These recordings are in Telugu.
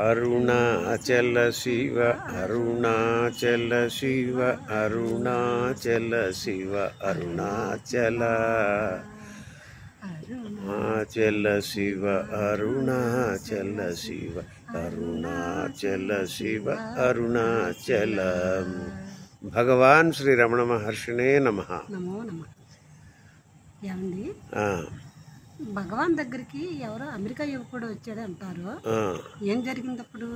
అరుణాచల శివ అరుణాచల శివ అరుణాచల శివ అరుణాచల అరుణాచల శివ అరుణాచల శివ అరుణాచల శివ అరుణాచల. భగవాన్ శ్రీ రమణ మహర్షినే నమః. నమో నమః. ఏమండి, భగవాన్ దగ్గరికి ఎవరో అమెరికా యువకుడు వచ్చాడు అంటారు. ఏం జరిగింది అప్పుడు?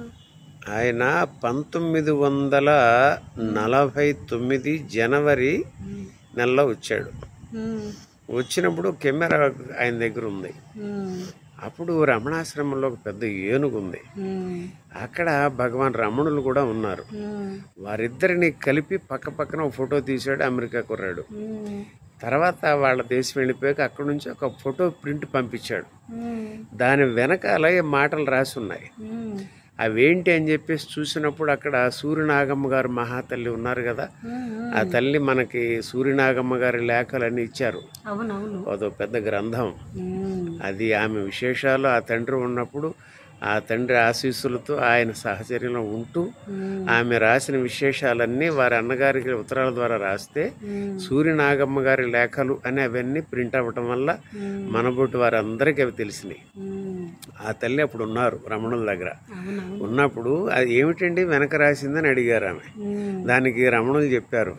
ఆయన 1949 జనవరి నెలలో వచ్చాడు. వచ్చినప్పుడు కెమెరా ఆయన దగ్గర ఉంది. అప్పుడు రమణాశ్రమంలో ఒక పెద్ద ఏనుగు ఉంది. అక్కడ భగవాన్ రమణులు కూడా ఉన్నారు. వారిద్దరిని కలిపి పక్క పక్కన ఒక ఫోటో తీశాడు అమెరికా కుర్రాడు. తర్వాత వాళ్ళ దేశం వెళ్ళిపోయాక అక్కడి నుంచి ఒక ఫోటో ప్రింట్ పంపించాడు. దాని వెనకాల మాటలు రాసి ఉన్నాయి. అవేంటి అని చెప్పేసి చూసినప్పుడు అక్కడ సూర్యనాగమ్మ గారు మహాతల్లి ఉన్నారు కదా, ఆ తల్లి మనకి సూర్యనాగమ్మ గారి లేఖలన్నీ ఇచ్చారు. అదో పెద్ద గ్రంథం. అది ఆమె విశేషాలు. ఆ తండ్రి ఉన్నప్పుడు ఆ తండ్రి ఆశీస్సులతో ఆయన సహచర్యంలో ఉంటూ ఆమె రాసిన విశేషాలన్నీ వారి అన్నగారికి ఉత్తరాల ద్వారా రాస్తే సూర్యనాగమ్మ గారి లేఖలు అని అవన్నీ ప్రింట్ అవ్వటం వల్ల మనబోటి వారందరికీ అవి తెలిసినాయి. ఆ తల్లి అప్పుడు ఉన్నారు రమణుల దగ్గర. ఉన్నప్పుడు అది ఏమిటండి వెనక రాసిందని అడిగారు ఆమె. దానికి రమణులు చెప్పారు,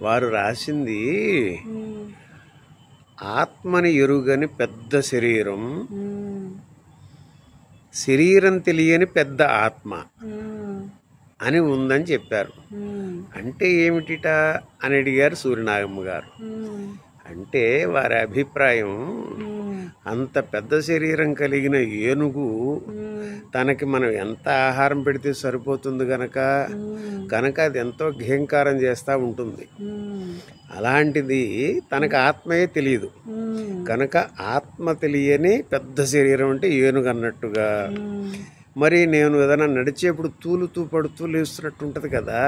వారు రాసింది ఆత్మని ఎరుగని పెద్ద శరీరం, శరీరం తెలియని పెద్ద ఆత్మ అని ఉందని చెప్పారు. అంటే ఏమిటిట అని అడిగారు సూర్యనాగమ్మ గారు. అంటే వారి అభిప్రాయం, అంత పెద్ద శరీరం కలిగిన ఏనుగు తనకి మనం ఎంత ఆహారం పెడితే సరిపోతుంది కనుక అది ఎంతో ఘేంకారం చేస్తూ ఉంటుంది. అలాంటిది తనకు ఆత్మయే తెలియదు కనుక ఆత్మ తెలియని పెద్ద శరీరం అంటే ఏనుగు అన్నట్టుగా. మరి నేను ఏదైనా నడిచేప్పుడు తూలుతూ పడుతూ లేస్తున్నట్టు ఉంటుంది కదా,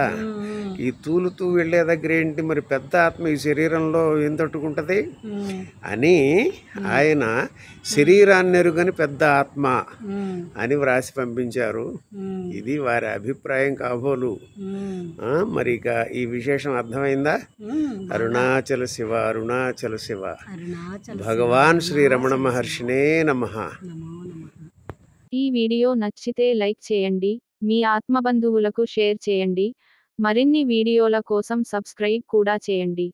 ఈ తూలుతూ వెళ్ళే దగ్గర ఏంటి మరి పెద్ద ఆత్మ ఈ శరీరంలో ఏం తట్టుకుంటుంది అని ఆయన శరీరాన్ని ఎరుగని పెద్ద ఆత్మ అని వ్రాసి పంపించారు. ఇది వారి అభిప్రాయం కాబోలు. మరి ఇక ఈ విశేషం అర్థమైందా? అరుణాచల శివ అరుణాచల శివ. భగవాన్ శ్రీ రమణ మహర్షినే నమః. ఈ వీడియో నచ్చితే లైక్ చేయండి, మీ ఆత్మబంధువులకు షేర్ చేయండి. మరిన్ని వీడియోల కోసం సబ్స్క్రైబ్ కూడా చేయండి.